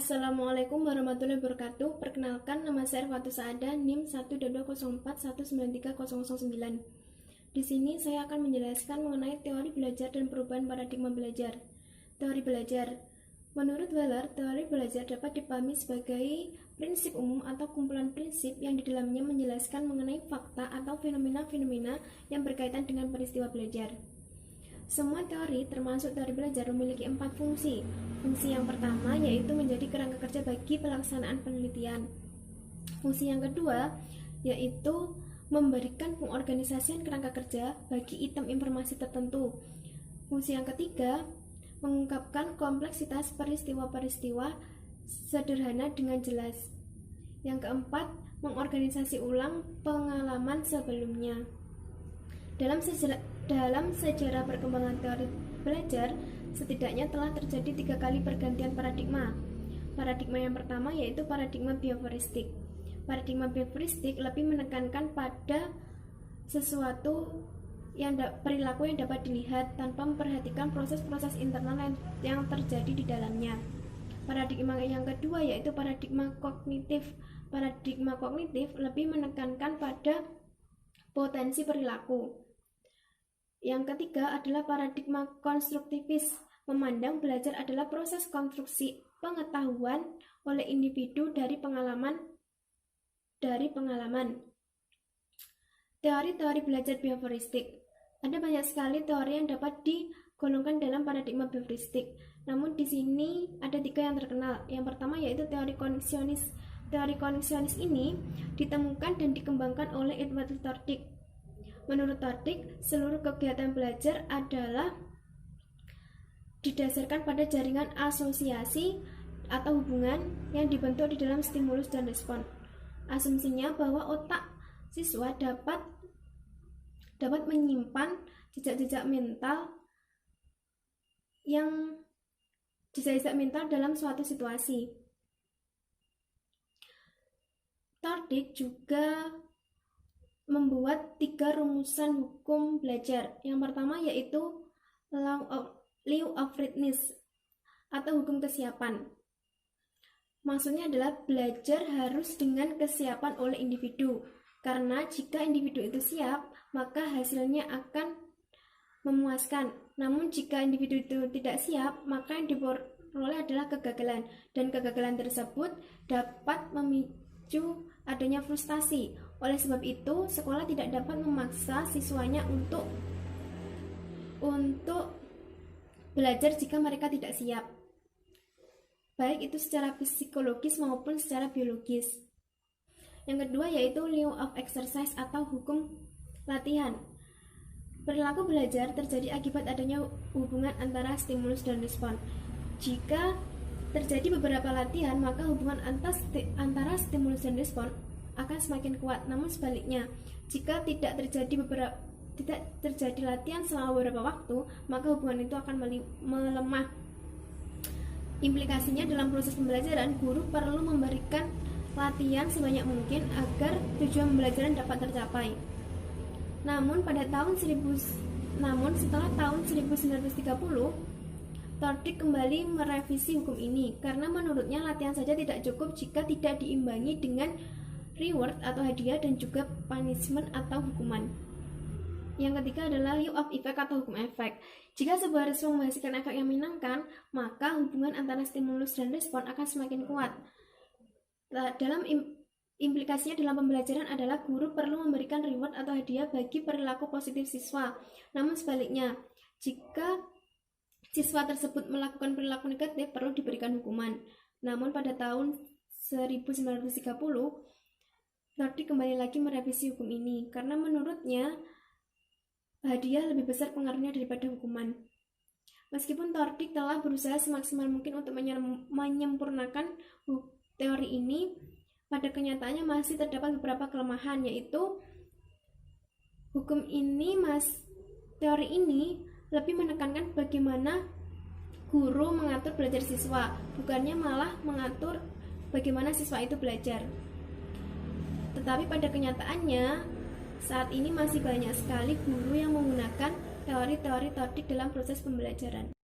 Assalamualaikum warahmatullahi wabarakatuh. Perkenalkan, nama saya Erfatus Saada, NIM 12204193009. Di sini saya akan menjelaskan mengenai teori belajar dan perubahan paradigma belajar. Teori belajar. Menurut Weller, teori belajar dapat dipahami sebagai prinsip umum atau kumpulan prinsip yang di dalamnya menjelaskan mengenai fakta atau fenomena-fenomena yang berkaitan dengan peristiwa belajar. Semua teori, termasuk teori belajar, memiliki 4 fungsi. Fungsi yang pertama yaitu menjadi kerangka kerja bagi pelaksanaan penelitian. Fungsi yang kedua yaitu memberikan pengorganisasian kerangka kerja bagi item informasi tertentu. Fungsi yang ketiga, mengungkapkan kompleksitas peristiwa-peristiwa sederhana dengan jelas. Yang keempat, mengorganisasi ulang pengalaman sebelumnya. Dalam sejarah perkembangan teori belajar, setidaknya telah terjadi 3 kali pergantian paradigma. Paradigma yang pertama yaitu paradigma behavioristik. Paradigma behavioristik lebih menekankan pada sesuatu perilaku yang dapat dilihat tanpa memperhatikan proses-proses internal yang terjadi di dalamnya. Paradigma yang kedua yaitu paradigma kognitif. Paradigma kognitif lebih menekankan pada potensi perilaku. Yang ketiga adalah paradigma konstruktivis, memandang belajar adalah proses konstruksi pengetahuan oleh individu dari pengalaman. Teori-teori belajar behavioristik. Ada banyak sekali teori yang dapat digolongkan dalam paradigma behavioristik. Namun di sini ada 3 yang terkenal. Yang pertama yaitu teori koneksionis. Teori koneksionis ini ditemukan dan dikembangkan oleh Edward Tordick. Menurut Tordick, seluruh kegiatan belajar adalah didasarkan pada jaringan asosiasi atau hubungan yang dibentuk di dalam stimulus dan respon. Asumsinya bahwa otak siswa dapat menyimpan jejak-jejak mental dalam suatu situasi. Tordick juga membuat 3 rumusan hukum belajar. Yang pertama yaitu law of readiness atau hukum kesiapan. Maksudnya adalah belajar harus dengan kesiapan oleh individu. Karena jika individu itu siap, maka hasilnya akan memuaskan. Namun jika individu itu tidak siap, maka yang diperoleh adalah kegagalan. Dan kegagalan tersebut dapat memicu adanya frustasi. Oleh sebab itu, sekolah tidak dapat memaksa siswanya untuk belajar jika mereka tidak siap, baik itu secara psikologis maupun secara biologis. Yang kedua yaitu law of exercise atau hukum latihan. Perilaku belajar terjadi akibat adanya hubungan antara stimulus dan respon. Jika terjadi beberapa latihan, maka hubungan antara stimulus dan respon akan semakin kuat. Namun sebaliknya, jika tidak terjadi latihan selama beberapa waktu, maka hubungan itu akan melemah. Implikasinya dalam proses pembelajaran, guru perlu memberikan latihan sebanyak mungkin agar tujuan pembelajaran dapat tercapai. Namun setelah tahun 1930, Tordick kembali merevisi hukum ini karena menurutnya latihan saja tidak cukup jika tidak diimbangi dengan reward atau hadiah dan juga punishment atau hukuman. Yang ketiga adalah law of effect atau hukum efek. Jika sebuah respon menghasilkan efek yang menyenangkan, maka hubungan antara stimulus dan respon akan semakin kuat. Dalam implikasinya dalam pembelajaran adalah guru perlu memberikan reward atau hadiah bagi perilaku positif siswa. Namun sebaliknya, jika siswa tersebut melakukan perilaku negatif, perlu diberikan hukuman. Namun pada tahun 1930, Tordick kembali lagi merevisi hukum ini karena menurutnya hadiah lebih besar pengaruhnya daripada hukuman. Meskipun Tordick telah berusaha semaksimal mungkin untuk menyempurnakan teori ini, pada kenyataannya masih terdapat beberapa kelemahan, yaitu teori ini lebih menekankan bagaimana guru mengatur belajar siswa, bukannya malah mengatur bagaimana siswa itu belajar. Tetapi pada kenyataannya, saat ini masih banyak sekali guru yang menggunakan teori-teori Tordick dalam proses pembelajaran.